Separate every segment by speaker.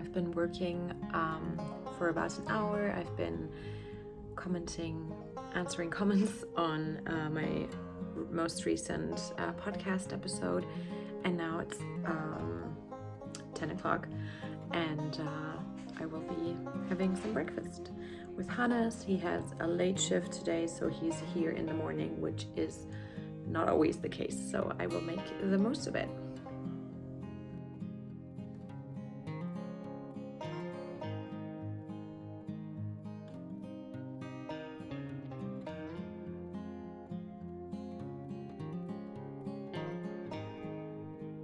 Speaker 1: I've been working for about an hour. I've been answering comments on my most recent podcast episode, and now it's 10 o'clock, and I will be having some breakfast with Hannes. He has a late shift today, so he's here in the morning, which is not always the case, so I will make the most of it.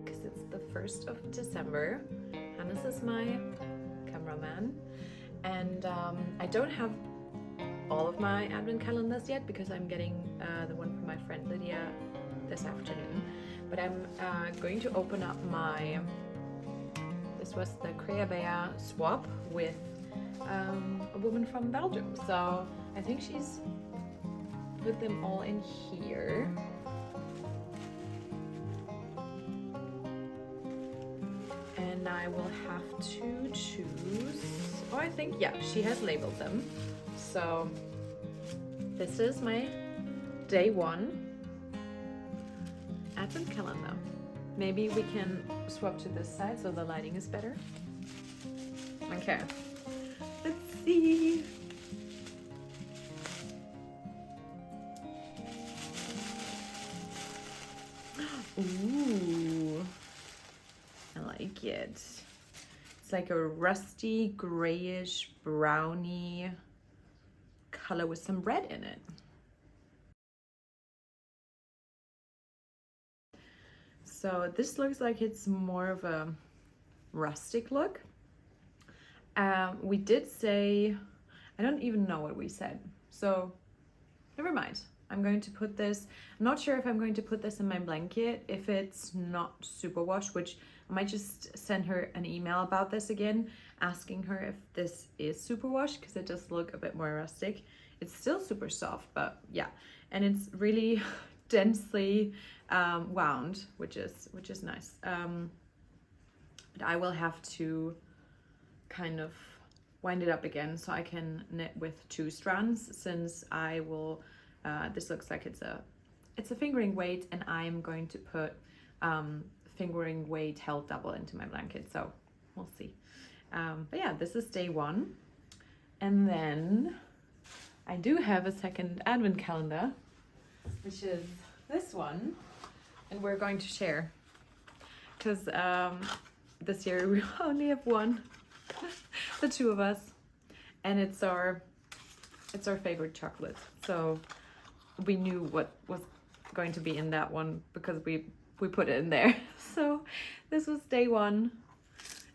Speaker 1: Because it's the 1st of December. Hannes is my cameraman, and I don't have all of my advent calendars yet because I'm getting the one from my friend Lydia this afternoon, but I'm going to open up this was the Creabea swap with a woman from Belgium, so I think she's put them all in here. And I will have to choose. Oh, I think, yeah, she has labeled them. So this is my day 1 advent calendar. Maybe we can swap to this side so the lighting is better. Okay, let's see. Ooh, I like it. It's like a rusty grayish brownie color with some red in it. So this looks like it's more of a rustic look. We did say, I don't even know what we said, so never mind. I'm going to put this, I'm not sure if I'm going to put this in my blanket if it's not super washed, which I might just send her an email about this again, asking her if this is super washed, because it does look a bit more rustic. It's still super soft, but yeah, and it's really densely wound, which is nice. But I will have to kind of wind it up again so I can knit with 2 strands, since I will this looks like it's a fingering weight, and I'm going to put fingering weight held double into my blanket, so we'll see. But yeah, this is day 1, and then I do have a second advent calendar, which is this one, and we're going to share, because this year we only have one, the 2 of us, and it's our favorite chocolate, so we knew what was going to be in that one because we put it in there. So this was day 1,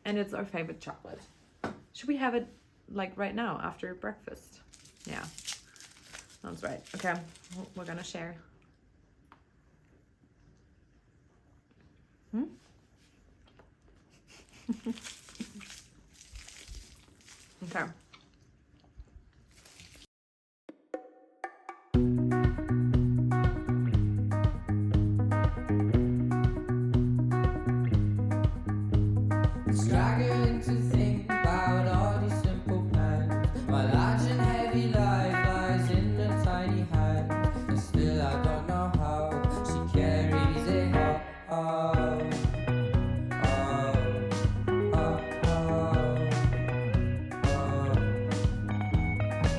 Speaker 1: and it's our favorite chocolate. Should we have it like right now after breakfast? Yeah, sounds right. Okay, we're gonna share. Okay.
Speaker 2: Struggling to think about all these simple plans. My large and heavy life lies in the tiny hand, and still I don't know how she carries it all.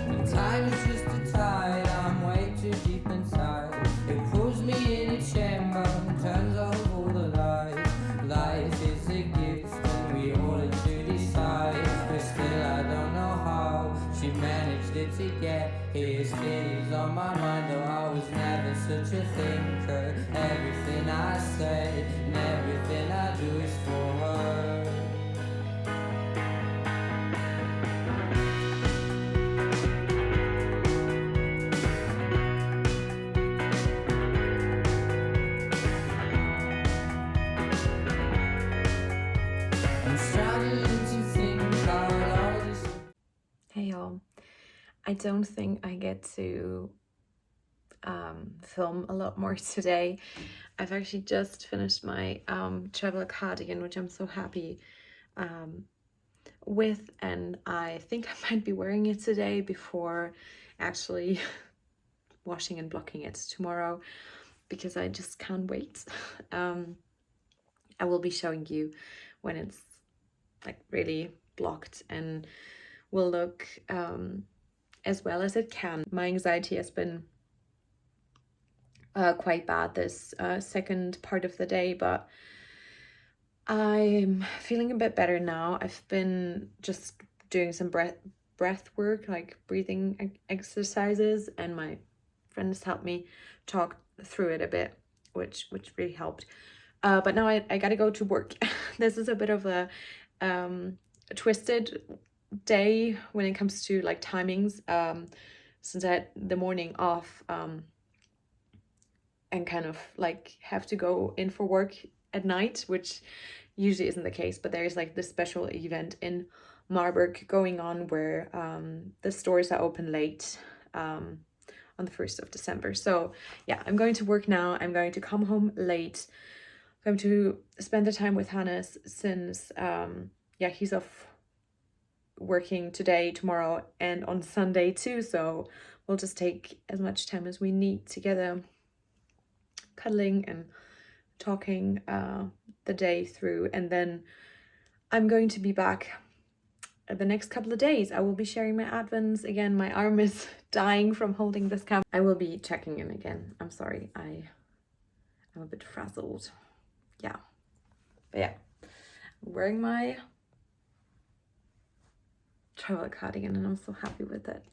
Speaker 2: And time is just a tide, I'm way too deep inside. It pulls me in a chamber and turns off all the lights. Life is a gift, we all have to decide, but still I don't know how she managed it to get here. City's on my mind, though I was never such a thinker. Everything I say and everything I do is for her.
Speaker 1: Hey y'all, I don't think I get to film a lot more today. I've actually just finished my travel cardigan, which I'm so happy with, and I think I might be wearing it today before actually washing and blocking it tomorrow, because I just can't wait. I will be showing you when it's like really blocked and will look as well as it can. My anxiety has been quite bad this second part of the day, but I'm feeling a bit better now. I've been just doing some breath work, like breathing exercises, and my friends helped me talk through it a bit, which really helped. But now I gotta go to work. This is a bit of a twisted day when it comes to like timings, since I had the morning off, and kind of like have to go in for work at night, which usually isn't the case, but there's like this special event in Marburg going on where the stores are open late on the 1st of December. So yeah, I'm going to work now. I'm going to come home late. I'm going to spend the time with Hannes since yeah, he's off working today, tomorrow, and on Sunday too. So we'll just take as much time as we need together, cuddling and talking the day through. And then I'm going to be back the next couple of days. I will be sharing my advents again. My arm is dying from holding this camera. I will be checking in again. I'm sorry, I'm a bit frazzled. Yeah, but yeah, I'm wearing my travel cardigan and I'm so happy with it.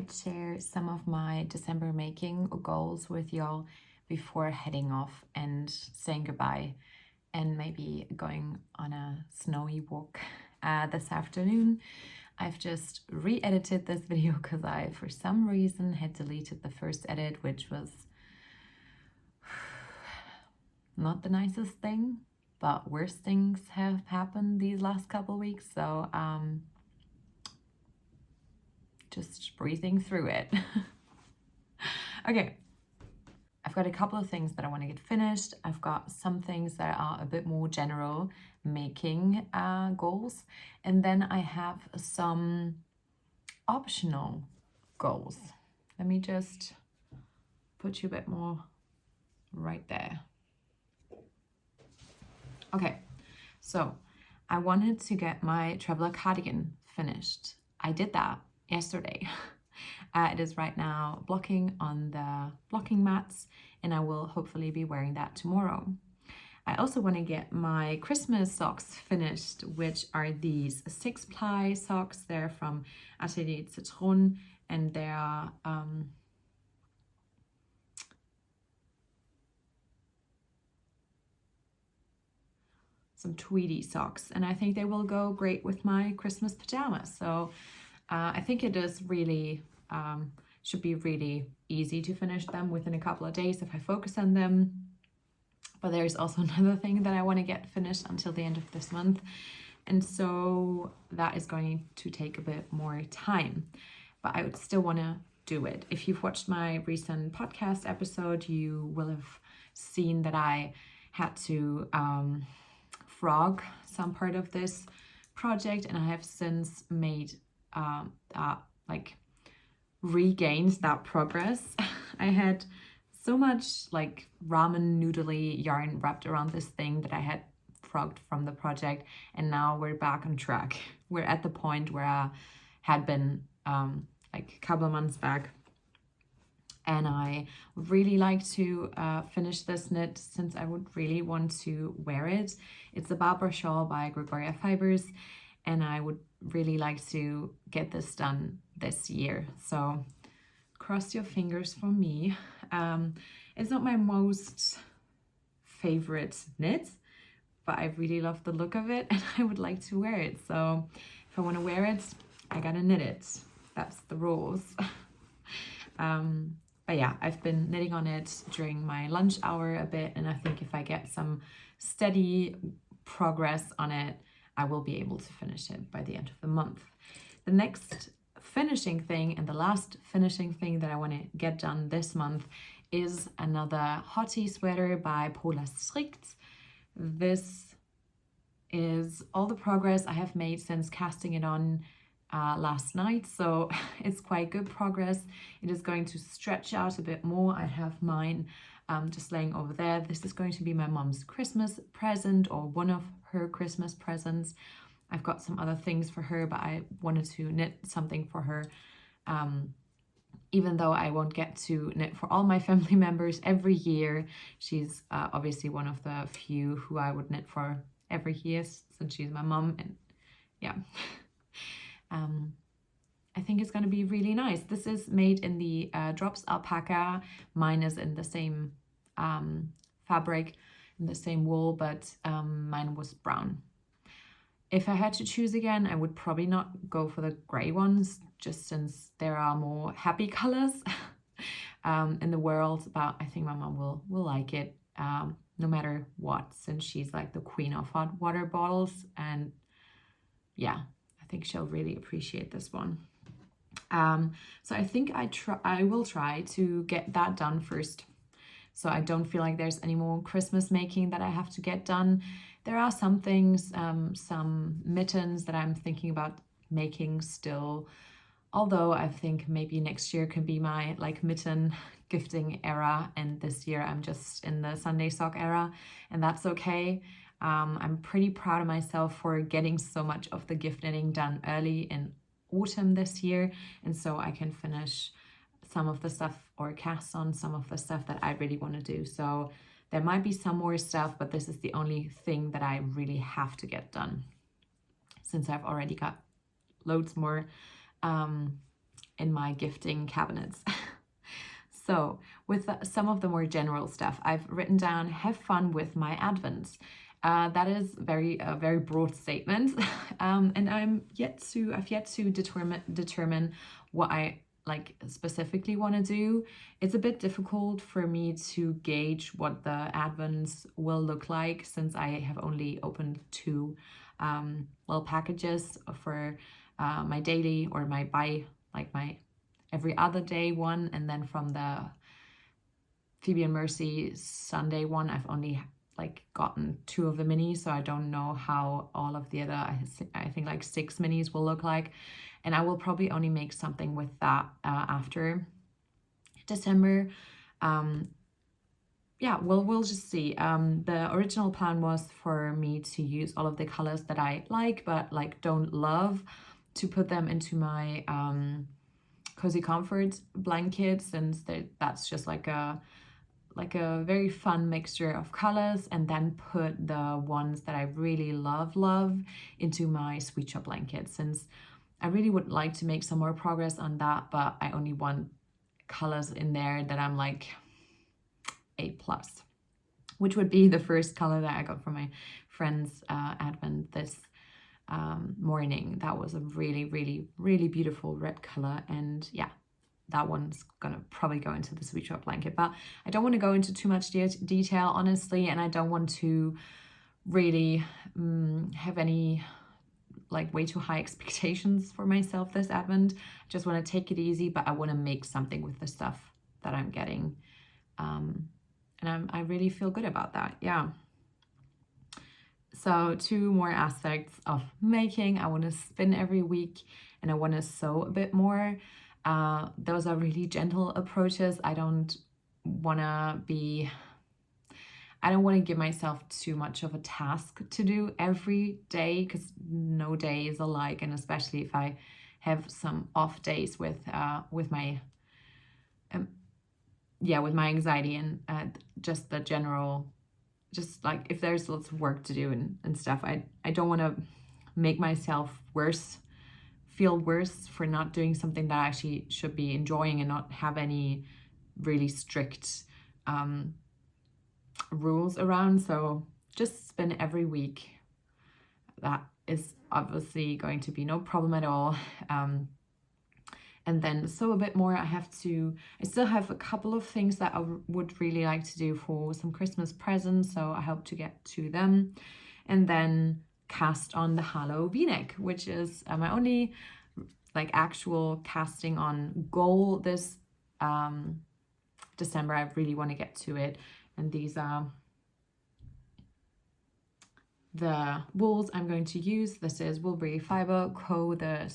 Speaker 1: I'd share some of my December making goals with y'all before heading off and saying goodbye and maybe going on a snowy walk this afternoon. I've just re-edited this video because I, for some reason, had deleted the first edit, which was not the nicest thing, but worse things have happened these last couple weeks, so just breathing through it. Okay, I've got a couple of things that I want to get finished. I've got some things that are a bit more general making goals, and then I have some optional goals. Let me just put you a bit more right there. Okay, so I wanted to get my traveler cardigan finished. I did that yesterday. It is right now blocking on the blocking mats, and I will hopefully be wearing that tomorrow. I also want to get my Christmas socks finished, which are these 6-ply socks. They're from Atelier Citron, and they are some tweedy socks, and I think they will go great with my Christmas pajamas. So I think it is really should be really easy to finish them within a couple of days if I focus on them. But there's also another thing that I want to get finished until the end of this month, and so that is going to take a bit more time, but I would still want to do it. If you've watched my recent podcast episode, you will have seen that I had to frog some part of this project, and I have since made like regained that progress. I had so much like ramen noodly yarn wrapped around this thing that I had frogged from the project, and now we're back on track. We're at the point where I had been like a couple of months back, and I would really like to finish this knit since I would really want to wear it. It's a Barbara shawl by Gregoria Fibers, and I would really like to get this done this year. So cross your fingers for me. It's not my most favorite knit, but I really love the look of it, and I would like to wear it. So if I want to wear it, I gotta knit it. That's the rules. But yeah, I've been knitting on it during my lunch hour a bit, and I think if I get some steady progress on it, I will be able to finish it by the end of the month. The next finishing thing, and the last finishing thing that I want to get done this month, is another hottie sweater by Pola Strikt. This is all the progress I have made since casting it on last night, so it's quite good progress. It is going to stretch out a bit more. I have mine just laying over there. This is going to be my mom's Christmas present, or one of her Christmas presents. I've got some other things for her, but I wanted to knit something for her, even though I won't get to knit for all my family members every year. She's obviously one of the few who I would knit for every year, since she's my mom, and yeah. I think it's going to be really nice. This is made in the Drops alpaca. Mine is in the same fabric, in the same wool, but mine was brown. If I had to choose again, I would probably not go for the gray ones, just since there are more happy colors in the world, but I think my mom will like it no matter what, since she's like the queen of hot water bottles, and yeah, I think she'll really appreciate this one. So I think I will try to get that done first, so I don't feel like there's any more Christmas making that I have to get done. There are some things, some mittens that I'm thinking about making still, although I think maybe next year can be my like mitten gifting era, and this year I'm just in the Sunday sock era, and that's okay. I'm pretty proud of myself for getting so much of the gift knitting done early in autumn this year, and so I can finish some of the stuff or cast on some of the stuff that I really want to do. So there might be some more stuff, but this is the only thing that I really have to get done, since I've already got loads more in my gifting cabinets. So with some of the more general stuff, I've written down, have fun with my Advents. That is a very broad statement, and I've yet to determine what I like specifically want to do. It's a bit difficult for me to gauge what the Advents will look like, since I have only opened 2 little packages for my daily or my every other day one, and then from the Phoebe and Mercy Sunday one, I've only gotten 2 of the minis, so I don't know how all of the other, I think like 6 minis will look like, and I will probably only make something with that after December. Yeah, we'll just see. The original plan was for me to use all of the colors that I like but don't love, to put them into my Cozy Comfort blanket, since that's just like a very fun mixture of colors, and then put the ones that I really love into my Sweet Shop blanket, since I really would like to make some more progress on that, but I only want colors in there that I'm like A+, which would be the first color that I got from my friend's Advent this morning. That was a really beautiful red color, and yeah, that one's gonna probably go into the Sweet Shop blanket. But I don't want to go into too much detail, honestly, and I don't want to really have any way too high expectations for myself this Advent. I just want to take it easy, but I want to make something with the stuff that I'm getting, and I really feel good about that. Yeah. So 2 more aspects of making. I want to spin every week, and I want to sew a bit more. Those are really gentle approaches. I don't want to give myself too much of a task to do every day, because no day is alike, and especially if I have some off days with my with my anxiety and just the general, just if there's lots of work to do and stuff, I don't want to make myself feel worse for not doing something that I actually should be enjoying, and not have any really strict rules around. So just spin every week. That is obviously going to be no problem at all. And then sew a bit more. I still have a couple of things that I would really like to do for some Christmas presents, so I hope to get to them. And then cast on the Halo V-neck, which is my only actual casting on goal this December. I really want to get to it. And these are the wools I'm going to use. This is Woolbury Fibre Co., the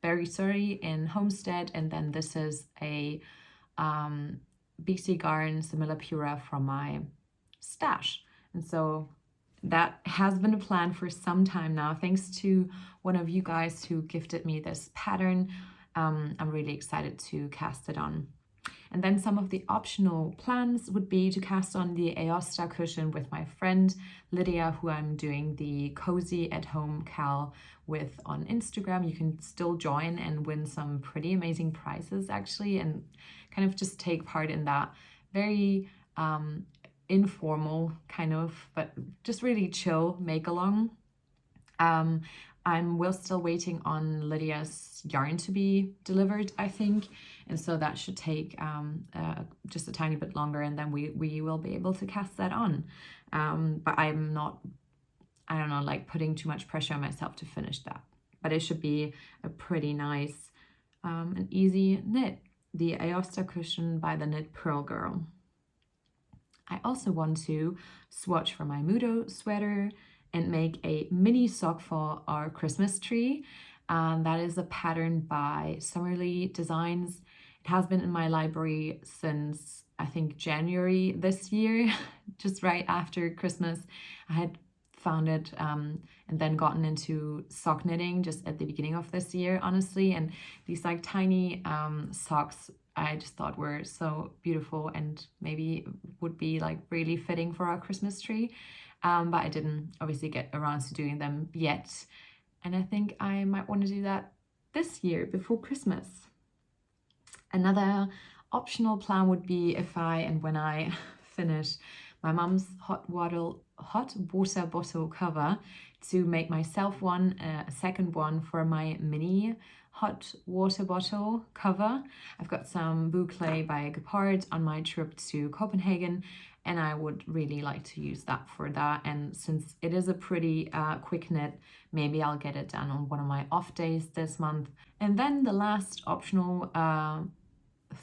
Speaker 1: Berry Surrey in Homestead, and then this is a BC Garden Simila Pura from my stash. And so that has been a plan for some time now, thanks to one of you guys who gifted me this pattern. I'm really excited to cast it on. And then some of the optional plans would be to cast on the Aosta cushion with my friend Lydia, who I'm doing the Cozy at Home Cal with on Instagram. You can still join and win some pretty amazing prizes actually, and kind of just take part in that very informal kind of, but just really chill make along. We're still waiting on Lydia's yarn to be delivered, I think, and so that should take just a tiny bit longer, and then we will be able to cast that on. But I'm not, I don't know, putting too much pressure on myself to finish that. But it should be a pretty nice and easy knit. The Aosta cushion by the Knit Pearl Girl. I also want to swatch for my Mudo sweater and make a mini sock for our Christmas tree. That is a pattern by Summerly Designs. It has been in my library since I think January this year, just right after Christmas. I had found it and then gotten into sock knitting just at the beginning of this year, honestly. And these tiny socks I just thought were so beautiful and maybe would be really fitting for our Christmas tree. But I didn't obviously get around to doing them yet. And I think I might want to do that this year before Christmas. Another optional plan would be if I and when I finish my mom's hot water bottle cover, to make myself one, a second one for my mini hot water bottle cover. I've got some boucle by Gepard on my trip to Copenhagen, and I would really like to use that for that. And since it is a pretty quick knit, maybe I'll get it done on one of my off days this month. And then the last optional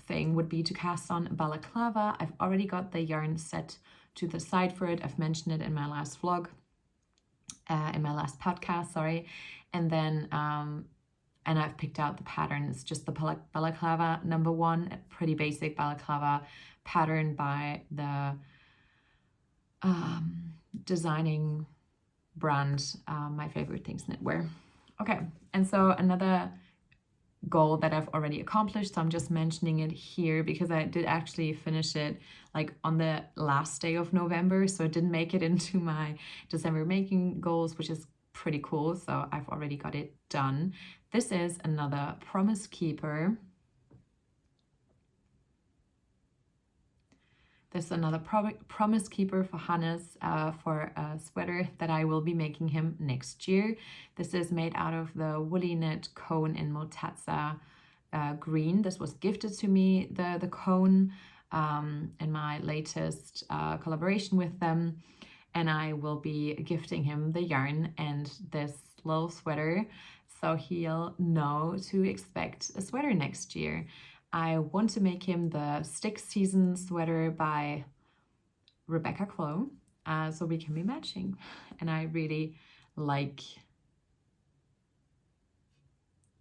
Speaker 1: thing would be to cast on balaclava. I've already got the yarn set to the side for it. I've mentioned it in my last vlog, in my last podcast, sorry. And then and I've picked out the pattern. It's just the balaclava number 1, a pretty basic balaclava pattern by the designing brand, My Favorite Things Knitwear. Okay, and so another goal that I've already accomplished, so I'm just mentioning it here because I did actually finish it like on the last day of November, so it didn't make it into my December making goals, which is pretty cool. So I've already got it done. This is another Promise Keeper. This is another Promise Keeper for Hannes, for a sweater that I will be making him next year. This is made out of the woolly knit cone in Motatsa green. This was gifted to me, the cone, in my latest collaboration with them. And I will be gifting him the yarn and this little sweater, so he'll know to expect a sweater next year. I want to make him the Stick Season sweater by Rebecca Clow, so we can be matching. And I really like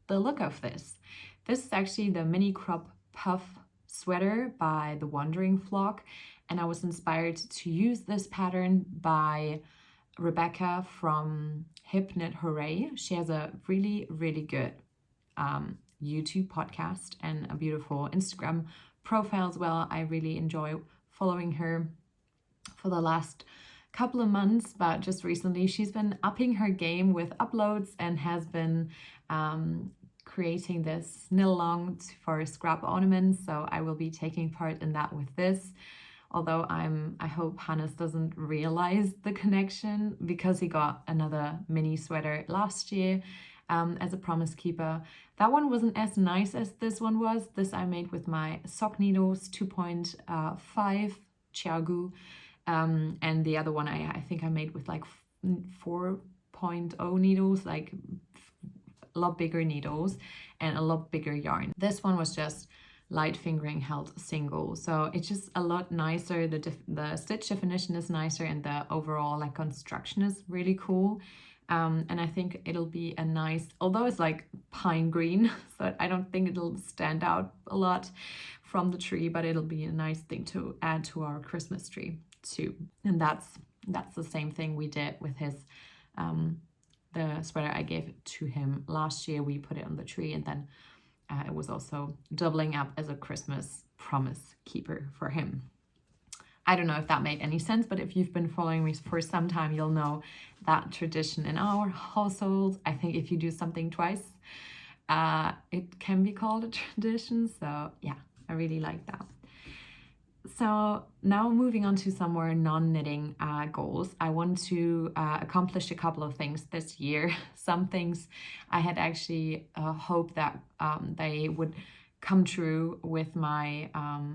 Speaker 1: the look of this. This is actually the mini crop puff sweater by the Wandering Flock, and I was inspired to use this pattern by Rebecca from Hip Knit Hooray. She has a really, really good YouTube podcast and a beautiful Instagram profile as well. I really enjoy following her for the last couple of months, but just recently she's been upping her game with uploads and has been creating this knit along for scrap ornaments. So I will be taking part in that with this. Although I hope Hannes doesn't realize the connection, because he got another mini sweater last year as a Promise Keeper. That one wasn't as nice as this one was. This I made with my sock needles, 2.5 Chiagu, and the other one I think I made with like 4.0 needles, like a lot bigger needles and a lot bigger yarn. This one was just light fingering held single, so it's just a lot nicer. The stitch definition is nicer, and the overall like construction is really cool. And I think it'll be a nice, although it's like pine green, so I don't think it'll stand out a lot from the tree, but it'll be a nice thing to add to our Christmas tree too. And that's the same thing we did with his the sweater I gave to him last year. We put it on the tree, and then it was also doubling up as a Christmas Promise Keeper for him. I don't know if that made any sense, but if you've been following me for some time, you'll know that tradition in our household. I think if you do something twice, it can be called a tradition. So yeah, I really like that. So now moving on to some more non-knitting goals. I want to accomplish a couple of things this year. Some things I had actually hoped that they would come true with my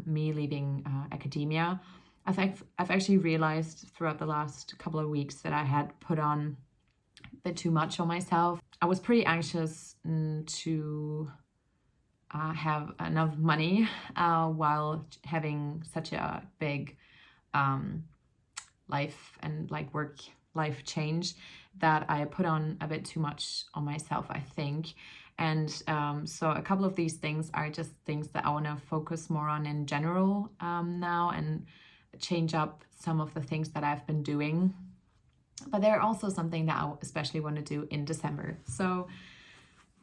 Speaker 1: me leaving academia. I've actually realized throughout the last couple of weeks that I had put on a bit too much on myself. I was pretty anxious to have enough money while having such a big life and like work life change, that I put on a bit too much on myself, I think. And so a couple of these things are just things that I want to focus more on in general now, and change up some of the things that I've been doing. But they're also something that I especially want to do in December. So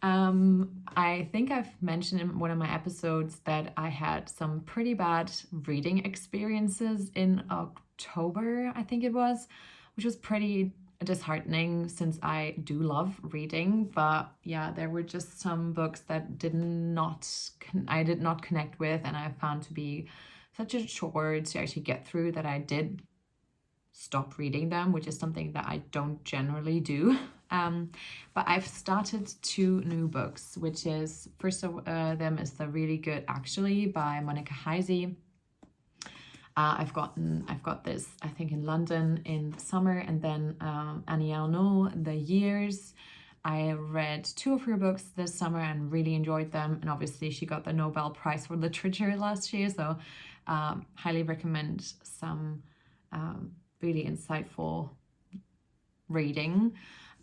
Speaker 1: I think I've mentioned in one of my episodes that I had some pretty bad reading experiences in October, I think it was, which was pretty disheartening since I do love reading. But yeah, there were just some books that I did not connect with, and I found to be such a chore to actually get through that I did stop reading them, which is something that I don't generally do. But I've started 2 new books, which is, first of them is The Really Good Actually by Monica Heisey. I've got this, I think, in London in the summer, and then Annie Ernaux, The Years. I read 2 of her books this summer and really enjoyed them, and obviously she got the Nobel Prize for Literature last year, so highly recommend some really insightful reading.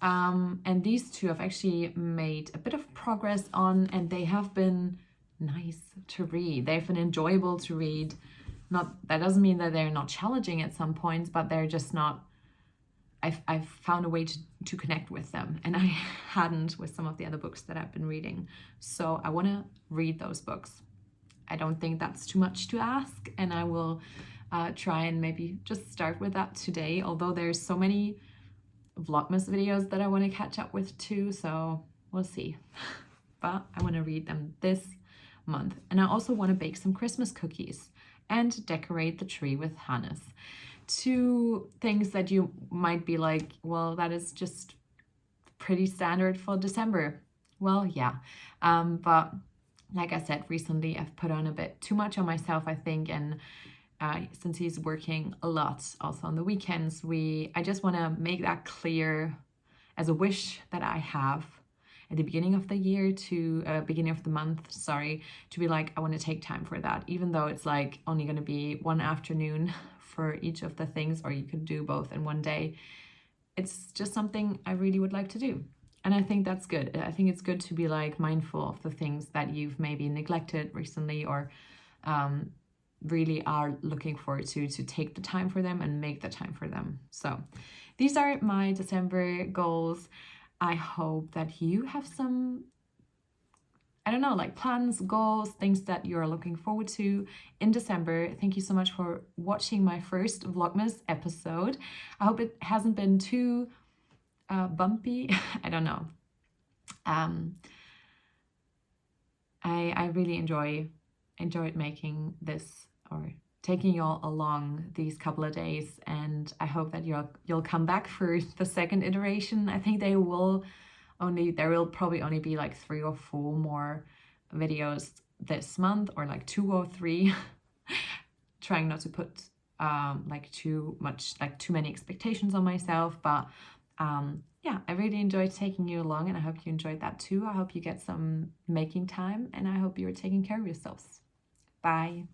Speaker 1: And these 2 I've actually made a bit of progress on, and they have been nice to read. They've been enjoyable to read. That doesn't mean that they're not challenging at some points, but they're just not, I've found a way to connect with them, and I hadn't with some of the other books that I've been reading. So I want to read those books. I don't think that's too much to ask, and I will try and maybe just start with that today, although there's so many vlogmas videos that I want to catch up with too, so we'll see. But I want to read them this month, and I also want to bake some Christmas cookies and decorate the tree with Hannes. 2 things that you might be like, well, that is just pretty standard for December. Well, yeah, but like I said, recently I've put on a bit too much on myself, I think, and since he's working a lot also on the weekends, I just want to make that clear as a wish that I have at the beginning of the year beginning of the month, to be like, I want to take time for that, even though it's like only going to be 1 afternoon for each of the things, or you could do both in 1 day. It's just something I really would like to do. And I think that's good. I think it's good to be like mindful of the things that you've maybe neglected recently, or really are looking forward to take the time for them and make the time for them. So these are my December goals. I hope that you have some, I don't know, like plans, goals, things that you're looking forward to in December. Thank you so much for watching my first Vlogmas episode. I hope it hasn't been too bumpy. I don't know. I really enjoyed making this, or taking you all along these couple of days, and I hope that you'll come back for the second iteration. I think there will probably only be like 3 or 4 more videos this month, or like 2 or 3. Trying not to put too many expectations on myself, but yeah, I really enjoyed taking you along, and I hope you enjoyed that too. I hope you get some making time, and I hope you're taking care of yourselves. Bye.